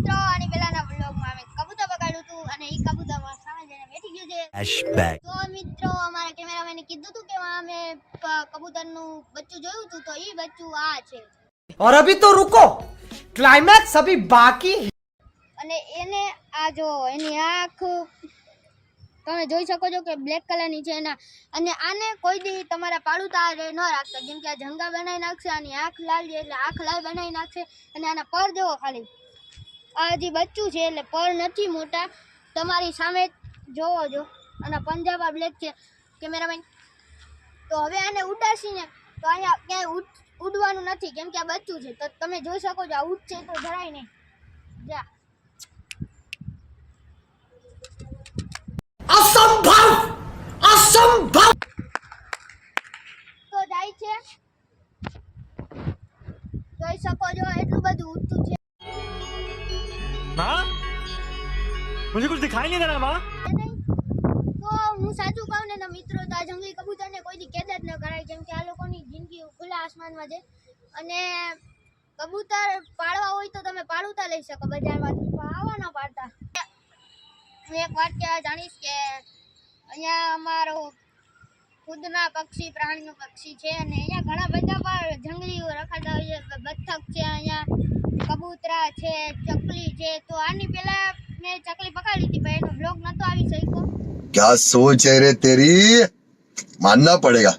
મિત્રો આની પહેલાના વ્લોગમાં અમે કબૂતર બગાડ્યું હતું અને એ કબૂતરમાં સામે જઈને બેઠી ગયું છે flashback તો મિત્રો અમારા કેમેરામેને કીધું હતું કે અમે કબૂતરનું બચ્ચું જોયું હતું તો એ બચ્ચું આ છે और अभी तो रुको क्लाइमैक्स अभी बाकी અને એને આ જો એની આંખ તમે જોઈ શકો છો કે બ્લેક કલરની છે એના અને આને કોઈ દી તમારા પાળુતા ન રાખતા જેમ કે આ જંગા બનાવી નાખશે આની આંખ લાલ છે એટલે આંખ લાલ બનાવી નાખશે અને આના પર જોવો ખાલી આ જે બચ્ચું છે એટલે પર નથી મોટા તમારી સામે જોવો જો અને પંજાબા બ્લેક છે કેમેરામેન તો હવે આને ઉડાડશીને તો અહીંયા ક્યાંય ઉડવાનું નથી કેમ કે આ બચ્ચું છે તો તમે જોઈ શકો છો આ ઉડશે તો જરાય નહીં જા असंभव असंभव તો જાય છે જોઈ શકો છો એટલું બધું ઉડતું છે माँ मुझे कुछ दिखाई नहीं दे रहा माँ તો હું સાચું કહું ને મિત્રો તો આ જંગલી કબૂતરને કોઈ દી કેદ જ ન કરાય કેમ કે આ લોકોની જિંદગી ખુલ્લા આસમાનમાં છે અને કબૂતર પાળવા હોય તો તમે પાળુતા લઈ શકો બજારમાંથી પણ આવા ન પાડતા હું એક વાત કહેવા જાણીશ કે અહીંયા અમારો ખુદના પક્ષી પ્રાણીનું પક્ષી છે અને અહીંયા ઘણા બધા પણ જંગલીઓ રખાતા હોય છે બતક છે અહીંયા કબૂતરા છે ચકલી છે તો આની પહેલા મેં ચકલી પકડી હતી પણ એનો બ્લોગ નહોતો આવી શક્યો क्या सोच है रे तेरी मानना पड़ेगा